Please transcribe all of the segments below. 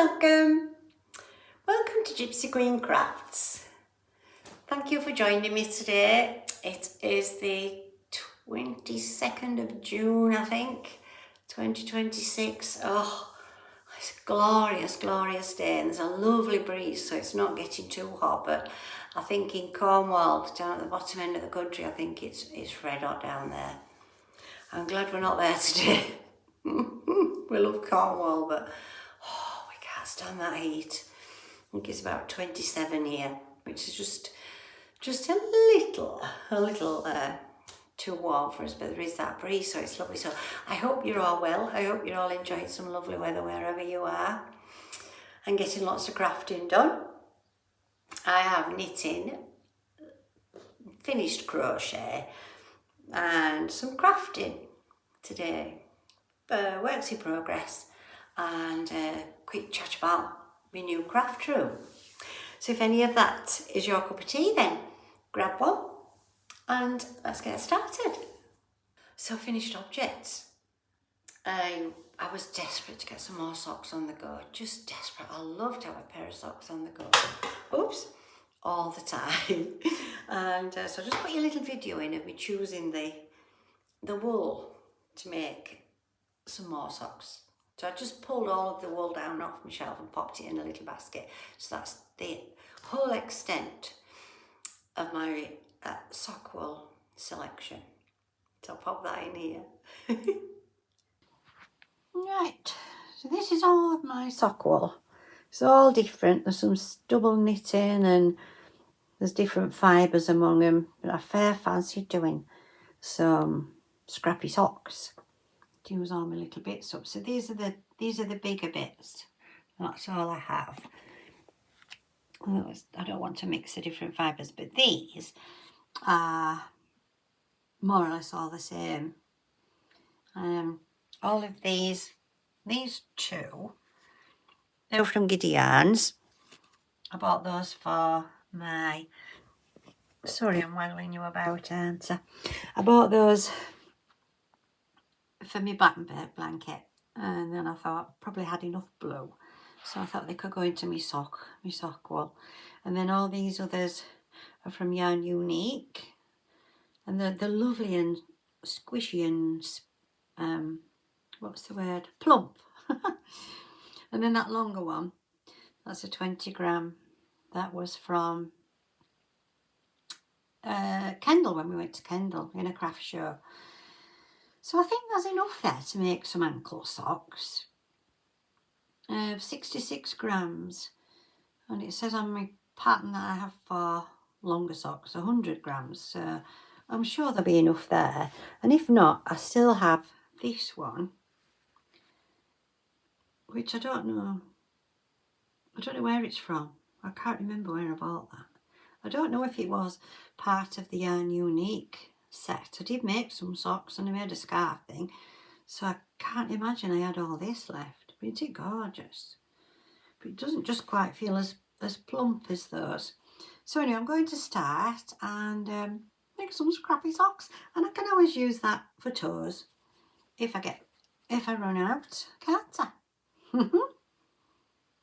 welcome. Welcome to Gypsy Queen Crafts. Thank you for joining me today. It is the 22nd of June, I think, 2026. Oh, it's a glorious, glorious day, and there's a lovely breeze, so it's not getting too hot, but I think in Cornwall, down at the bottom end of the country, I think it's red hot down there. I'm glad we're not there today. We love Cornwall, but we can't stand that heat. I think it's about 27 here, which is just a little too warm for us, but there is that breeze, so it's lovely. So I hope you're all well. I hope you're all enjoying some lovely weather wherever you are and getting lots of crafting done. I have knitting, finished crochet and some crafting today. Works in progress and a quick chat about my new craft room. So if any of that is your cup of tea, then grab one and let's get started. So finished objects. I was desperate to get some more socks on the go, just desperate. I love to have a pair of socks on the go. Oops, all the time. And so just put your little video in of me choosing the wool to make some more socks. So I just pulled all of the wool down off my shelf and popped it in a little basket. So that's the whole extent of my sock wool selection. So I'll pop that in here. Right, so this is all of my sock wool. It's all different. There's some double knitting and there's different fibres among them. But I fair fancy doing some scrappy socks. To use all my little bits up. So these are the bigger bits. That's all I have. I don't want to mix the different fibres, but these are more or less all the same. All of these two, they're from Giddy Yarns. I bought those for my, sorry I'm waggling you about, aren't I? I bought those for my black blanket, and then I thought probably had enough blue, so I thought they could go into my sock wool. And then all these others are from Yarn Unique, and they're lovely and squishy and what's the word, plump. And then that longer one, that's a 20 gram, that was from Kendal, when we went to Kendal in a craft show. So I think there's enough there to make some ankle socks. 66 grams, and it says on my pattern that I have for longer socks 100 grams, so I'm sure there'll be enough there. And if not, I still have this one, which I don't know where it's from. I can't remember where I bought that. I don't know if it was part of the Yarn Unique set. I did make some socks and I made a scarf thing, so I can't imagine I had all this left. But it's gorgeous. But it doesn't just quite feel as plump as those. So anyway, I'm going to start and make some scrappy socks, and I can always use that for toes if I run out, can't I?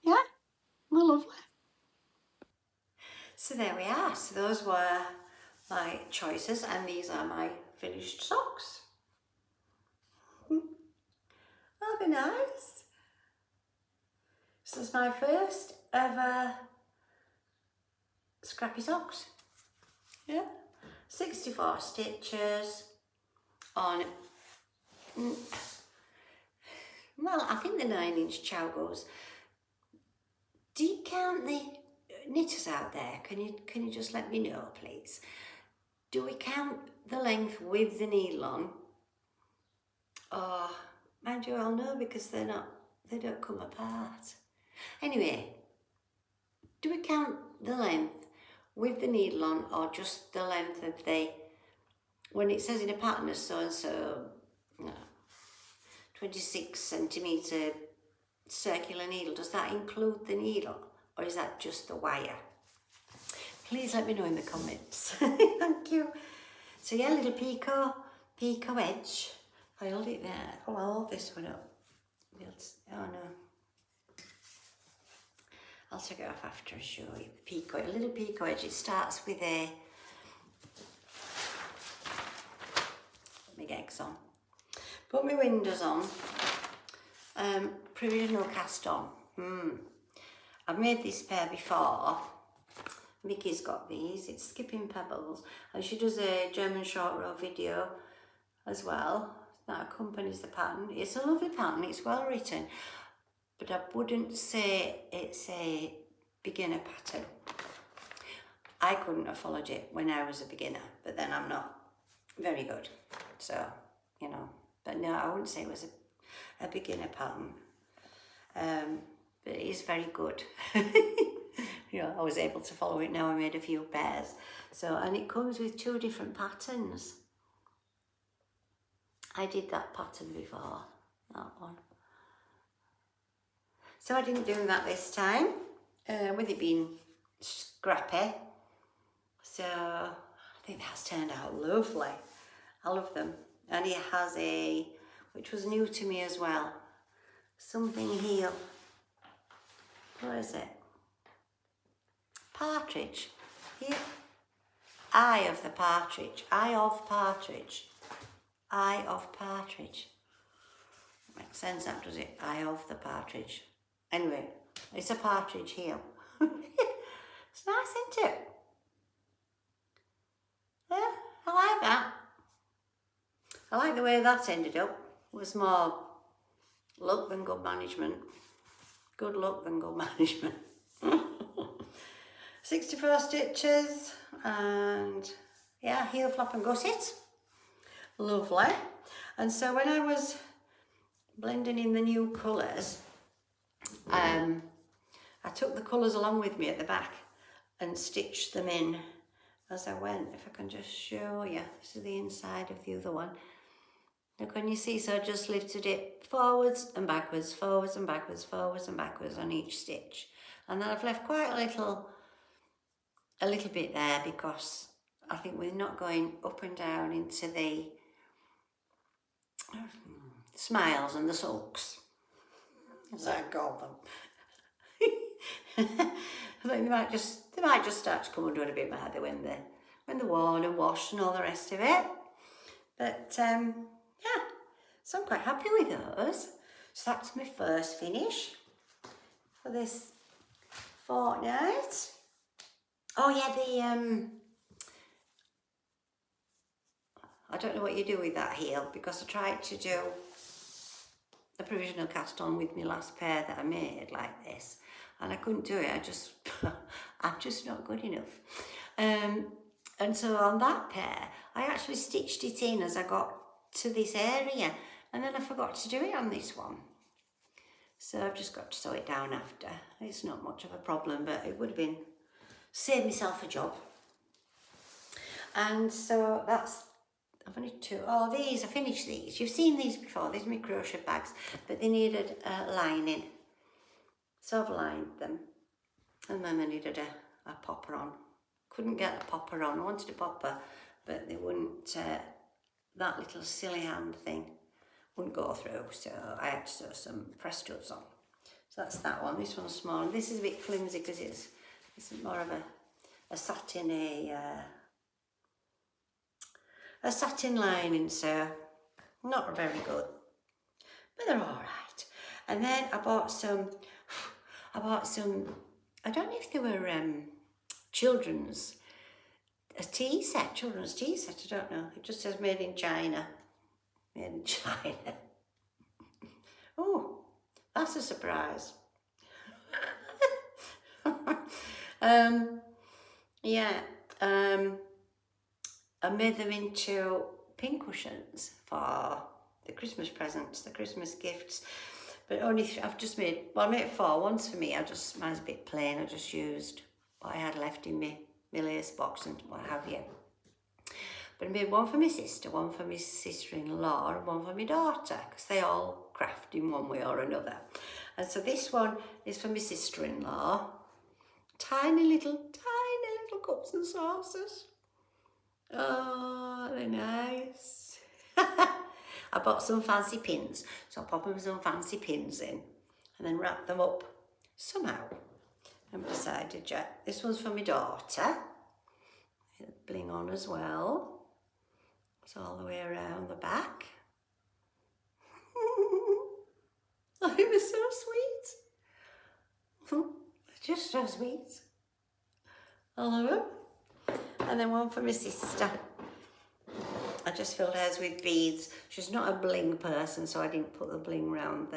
Yeah, they're lovely. So there we are. So those were my choices, and these are my finished socks. That'll be nice. So this is my first ever scrappy socks. Yeah, 64 stitches on, well, I think the 9-inch chow goes. Do you count the knitters out there? Can you just let me know, please? Do we count the length with the needle on? Or, mind you, I'll know because they don't come apart. Anyway, do we count the length with the needle on, or just the length of when it says in a pattern of so-and-so, 26 centimetre circular needle, does that include the needle, or is that just the wire? Please let me know in the comments. Thank you. So yeah, little picot edge. I hold it there. Oh, I'll hold this one up. Oh no. I'll take it off after I show you. Picot, a little picot edge. It starts with a, put my eggs on. Put my windows on. Provisional cast on. I've made this pair before. Vicky's got these. It's Skipping Pebbles, and she does a German short row video as well that accompanies the pattern. It's a lovely pattern. It's well written, but I wouldn't say it's a beginner pattern. I couldn't have followed it when I was a beginner, but then I'm not very good, so you know. But no, I wouldn't say it was a beginner pattern. But it is very good. You know, I was able to follow it now. I made a few pairs. So, and it comes with 2 different patterns. I did that pattern before, that one. So I didn't do that this time, with it being Scrappy. So I think that's turned out lovely. I love them. And it has a, which was new to me as well, something here. What is it? Partridge. Here. Eye of the partridge. Eye of partridge. Eye of partridge. Makes sense, that, does it? Eye of the partridge. Anyway, it's a partridge heel. It's nice, isn't it? Yeah, I like that. I like the way that ended up. It was more luck than good management. Good luck than good management. 64 stitches, and yeah, heel flap and gusset. Lovely. And so when I was blending in the new colours, I took the colours along with me at the back and stitched them in as I went. If I can just show you, this is the inside of the other one. Now can you see? So I just lifted it forwards and backwards, forwards and backwards, forwards and backwards on each stitch. And then I've left quite a little bit there, because I think we're not going up and down into the smiles and the sulks, as I call them. I think they might just start to come under a bit better when they're worn and washed and all the rest of it. But yeah, so I'm quite happy with those. So that's my first finish for this fortnight. Oh yeah, I don't know what you do with that heel, because I tried to do a provisional cast on with my last pair that I made like this, and I couldn't do it. I'm just not good enough. And so on that pair, I actually stitched it in as I got to this area, and then I forgot to do it on this one. So I've just got to sew it down after. It's not much of a problem, but it would have been saved myself a job. And so that's, I've only 2. Oh, these, I finished these. You've seen these before. These are my crochet bags, but they needed lining. So I've lined them. And then I needed a popper on. Couldn't get a popper on. I wanted a popper, but they wouldn't, that little silly hand thing wouldn't go through. So I had to sew some press studs on. So that's that one. This one's small. And this is a bit flimsy because it's more of a satin, a satin lining, so not very good, but they're all right. And then I bought some, I don't know if they were children's tea set, I don't know. It just says made in China. Made in China. Oh, that's a surprise. Yeah, I made them into pin cushions for the Christmas presents, the Christmas gifts. But only I've just made, well, I made 4. One's for me. Mine's a bit plain. I just used what I had left in my lace box and what have you. But I made one for my sister, one for my sister-in-law, and one for my daughter, because they all craft in one way or another. And so this one is for my sister-in-law. Tiny little cups and saucers. Oh, they're nice. I bought some fancy pins, so I'll pop them some fancy pins in and then wrap them up somehow. I've decided yet. This one's for my daughter. Bling on as well. It's all the way around the back. Oh, it was so sweet. Just so sweet. I love it. And then one for my sister. I just filled hers with beads. She's not a bling person, so I didn't put the bling round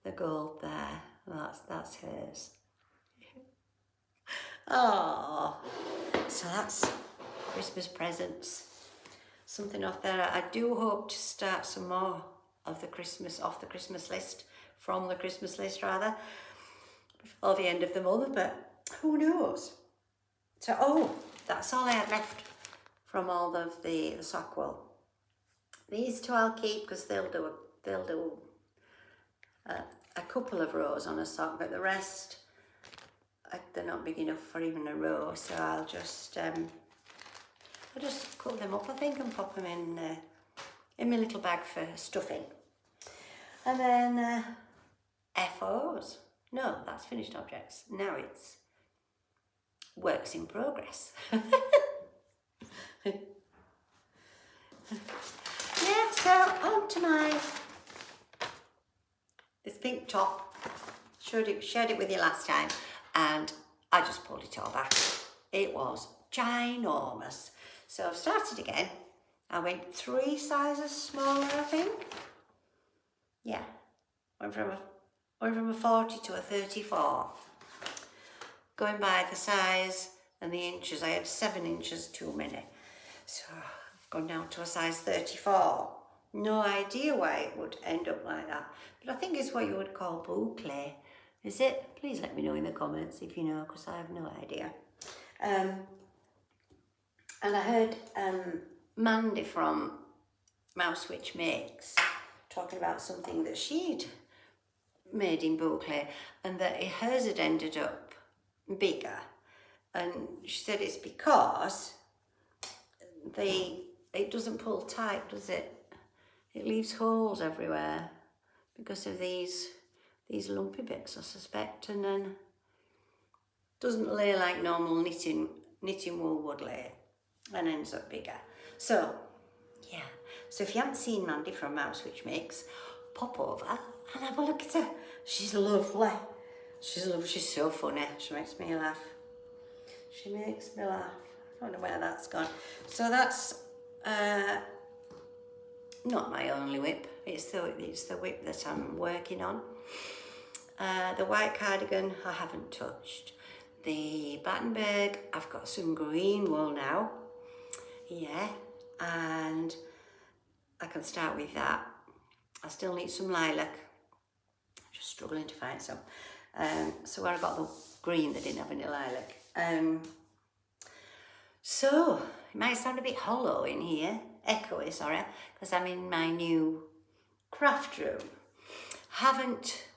the gold there. That's hers. Oh, so that's Christmas presents. Something off there. I do hope to start some more of the Christmas, off the Christmas list, from the Christmas list rather, before the end of the month, but who knows? So, oh, that's all I had left from all of the sock wool. These two I'll keep because they'll do a couple of rows on a sock, but the rest, they're not big enough for even a row, so I'll just cut them up, I think, and pop them in my little bag for stuffing. And then FOs. No, that's finished objects. Now it's works in progress. Yeah, so on to this pink top. Shared it with you last time, and I just pulled it all back. It was ginormous. So I've started again. I went 3 sizes smaller, I think. Yeah, went from a 40 to a 34. Going by the size and the inches, I had 7 inches too many. So I've gone down to a size 34. No idea why it would end up like that, but I think it's what you would call boucle. Is it? Please let me know in the comments if you know, because I have no idea. And I heard Mandy from Mouse Witch Makes talking about something that she'd made in boucle, and that hers had ended up bigger. And she said it's because it doesn't pull tight, does it? It leaves holes everywhere because of these lumpy bits, I suspect, and then doesn't lay like normal knitting wool would lay, and ends up bigger. So yeah, so if you haven't seen Mandy from Mouse Witch Makes, pop over and have a look at her. She's lovely. She's lovely. She's so funny. She makes me laugh. She makes me laugh. I don't know where that's gone. So that's not my only whip. It's the whip that I'm working on. The white cardigan I haven't touched. The Battenberg, I've got some green wool now. Yeah, and I can start with that. I still need some lilac. I'm just struggling to find some. So where I got the green that didn't have any lilac. So it might sound a bit hollow in here, echoey, sorry, because I'm in my new craft room.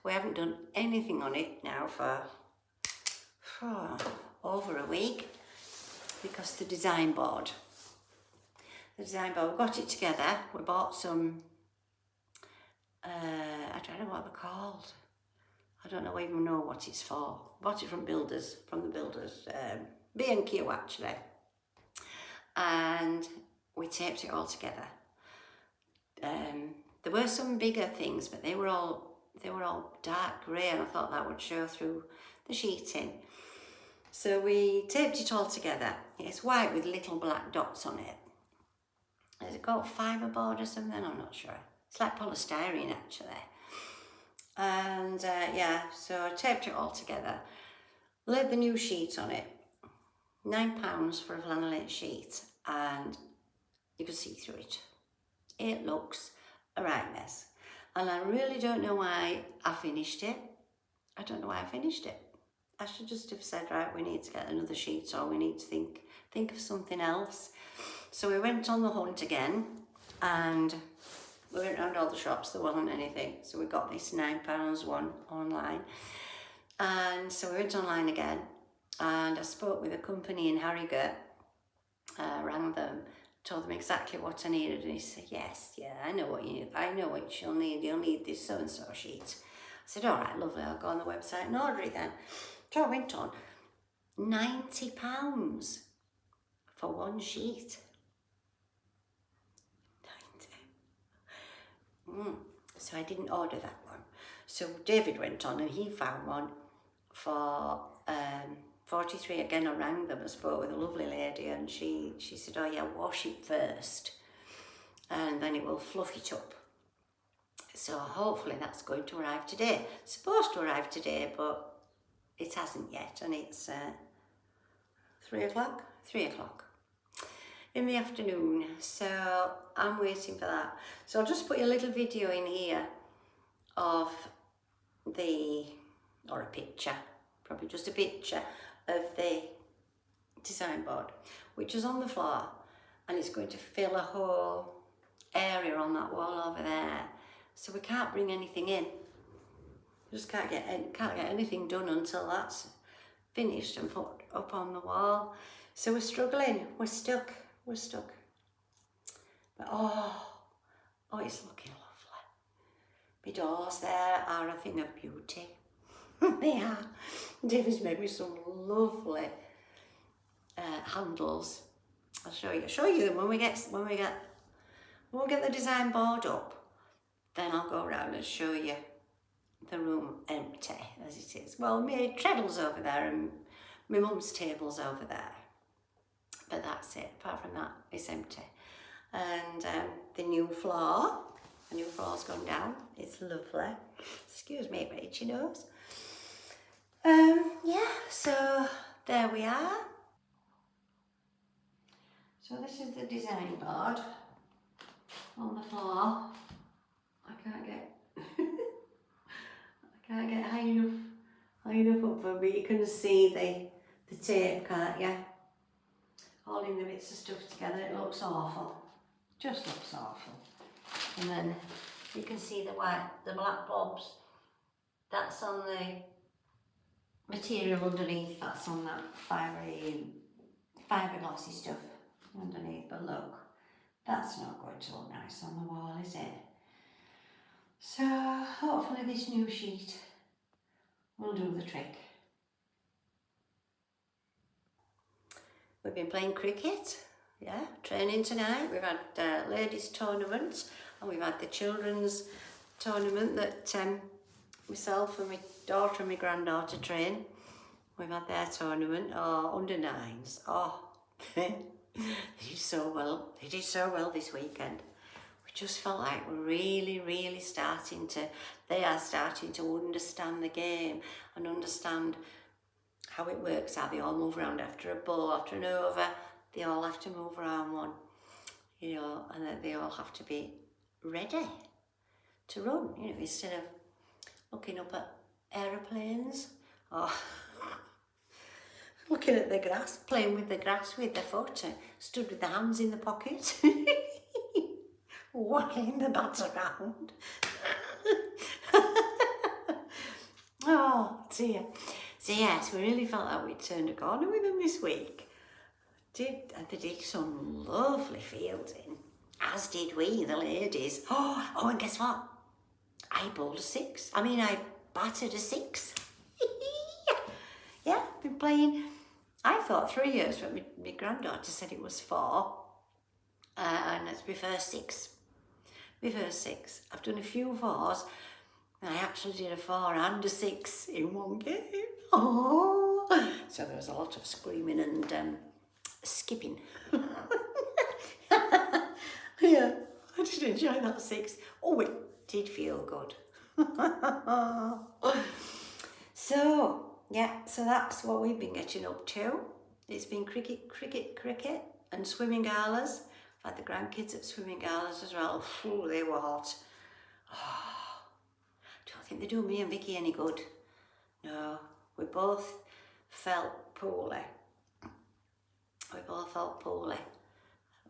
We haven't done anything on it now for over a week, because we got it together. We bought some, I don't know what they're called. I don't even know what it's for. Bought it from the builders, B&Q actually. And we taped it all together. There were some bigger things, but they were all dark grey, and I thought that would show through the sheeting. So we taped it all together. It's white with little black dots on it. Is it called fiberboard or something? I'm not sure. It's like polystyrene actually. And yeah, so I taped it all together. Laid the new sheet on it. £9 for a flannelette sheet, and you can see through it. It looks a right mess. And I really don't know why I finished it. I don't know why I finished it. I should just have said, right, we need to get another sheet, or we need to think of something else. So we went on the hunt again, and we went around all the shops. There wasn't anything. So we got this £9 one online. And so we went online again, and I spoke with a company in Harrogate, rang them, told them exactly what I needed, and he said, yes, yeah, I know what you need. I know what you'll need. You'll need this so-and-so sheet. I said, all right, lovely, I'll go on the website and order it then. So I went on, £90 for one sheet. 90. So I didn't order that one. So David went on and he found one for 43. Again, I rang them, I spoke with a lovely lady, and she said, oh yeah, wash it first and then it will fluff it up. So hopefully that's going to arrive today. It's supposed to arrive today, but it hasn't yet, and it's 3 o'clock? 3 o'clock in the afternoon, so I'm waiting for that. So I'll just put a little video in here of or a picture, probably just a picture of the design board, which is on the floor, and it's going to fill a whole area on that wall over there. So we can't bring anything in. We just can't get anything done until that's finished and put up on the wall. So we're struggling. We're stuck. But oh, it's looking lovely. My doors there are a thing of beauty. They are. David's made me some lovely handles. I'll show you them when we get the design board up. Then I'll go around and show you the room empty as it is. Well, my treadle's over there and my mum's table's over there. But that's it. Apart from that, it's empty. And the new floor's gone down. It's lovely. Excuse me, my itchy nose. Yeah, so there we are. So this is the design board on the floor. I can't get high enough up for me. You can see the tape, can't you? Holding the bits of stuff together. It looks awful. Just looks awful. And then you can see the black blobs. That's on the material underneath. That's on that fiberglassy stuff underneath. But look, that's not going to look nice on the wall, is it? So hopefully this new sheet will do the trick. We've been playing cricket, yeah, training tonight. We've had ladies tournaments, and we've had the children's tournament that myself and my daughter and my granddaughter train. We've had their tournament, under nines. They did so well. They did so well this weekend. We just felt like we're really, really they are starting to understand the game and understand how it works, how they all move around after a ball, after an over. They all have to move around one, you know, and that they all have to be ready to run, you know, instead of looking up at aeroplanes or looking at the grass, playing with the grass with their foot, stood with their hands in the pocket, waggling the bat around. Oh dear. So yes, we really felt like we turned a corner with them this week. They did some lovely fielding, as did we, the ladies. Oh, and guess what? I bowled a 6. I batted a 6. Yeah, been playing. I thought 3 years, but my granddaughter said it was 4. And it's my first 6. I've done a few 4s. And I actually did a 4 and a 6 in one game. Oh, so there was a lot of screaming and skipping. Yeah, I did enjoy that 6. Oh, it did feel good. So, yeah, so that's what we've been getting up to. It's been cricket, and swimming galas. I've had the grandkids at swimming galas as well. Oh, they were hot. Oh, don't think they do me and Vicky any good. No, we both felt poorly.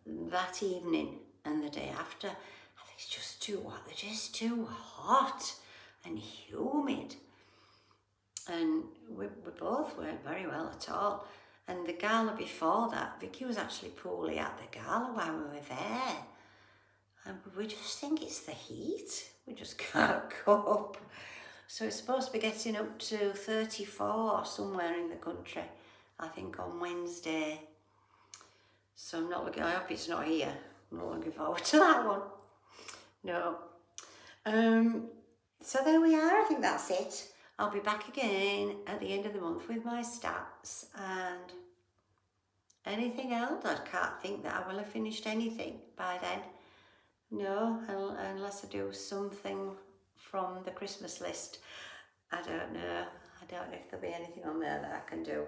That evening and the day after. I think it's just too hot. They're just too hot and humid. And we both weren't very well at all. And the gala before that, Vicky was actually poorly at the gala while we were there. And we just think it's the heat. We just can't cope. So it's supposed to be getting up to 34 somewhere in the country, I think on Wednesday. So I'm not looking, I hope it's not here. I'm not looking forward to that one. No. So there we are, I think that's it. I'll be back again at the end of the month with my stats and anything else. I can't think that I will have finished anything by then. No, unless I do something from the Christmas list. I don't know. I don't know if there'll be anything on there that I can do.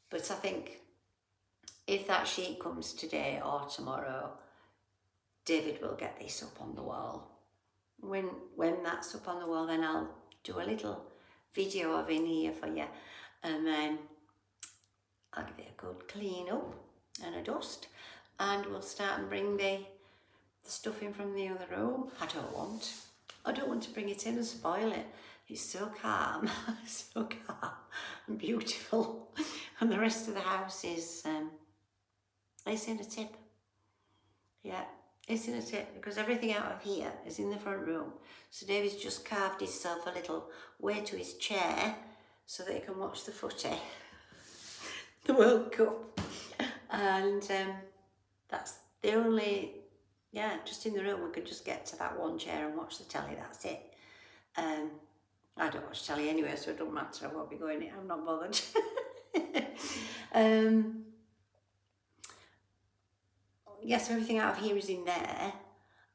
But I think if that sheet comes today or tomorrow, David will get this up on the wall. When that's up on the wall, then I'll do a little video of in here for you, and then I'll give it a good clean up and a dust, and we'll start and bring the stuff in from the other room. I don't want to bring it in and spoil it. It's so calm, so calm and beautiful, and the rest of the house is it's in a tip. Yeah, it's in a tip because everything out of here is in the front room. So David's just carved himself a little way to his chair so that he can watch the footy, the World Cup, and that's the only, yeah, just in the room we can just get to that one chair and watch the telly. That's it. I don't watch telly anyway, so it don't matter. I won't be going in. I'm not bothered. Yes, everything out of here is in there.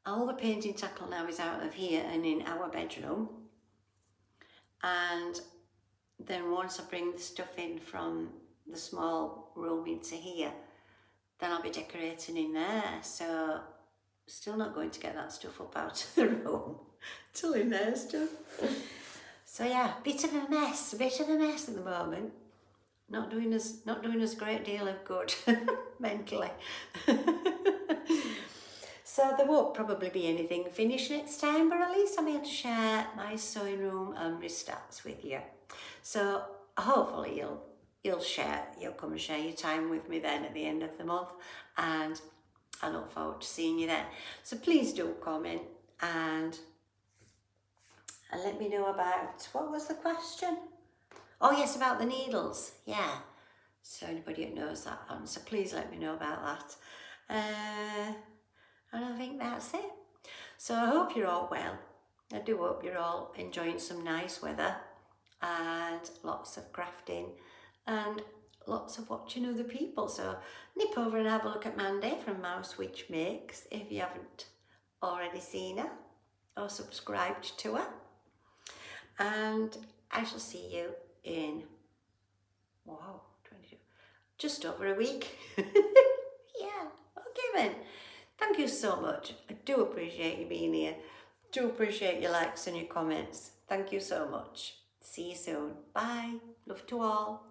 All the painting tackle now is out of here and in our bedroom. And then once I bring the stuff in from the small room into here, then I'll be decorating in there. So still not going to get that stuff up out of the room till in there still. So yeah, bit of a mess at the moment. Not doing us a great deal of good mentally. So there won't probably be anything finished next time, but at least I'm able to share my sewing room and my stats with you. So hopefully you'll come and share your time with me then at the end of the month, and I look forward to seeing you then. So please do comment and let me know about, what was the question? Oh yes, about the needles, yeah. So anybody that knows that answer, please let me know about that. And I think that's it. So I hope you're all well. I do hope you're all enjoying some nice weather and lots of crafting and lots of watching other people. So nip over and have a look at Mandy from Mouse Witch Makes if you haven't already seen her or subscribed to her. And I shall see you in, wow, 22, just over a week. Yeah, okay then. Thank you so much. I do appreciate you being here. Do appreciate your likes and your comments. Thank you so much. See you soon. Bye. Love to all.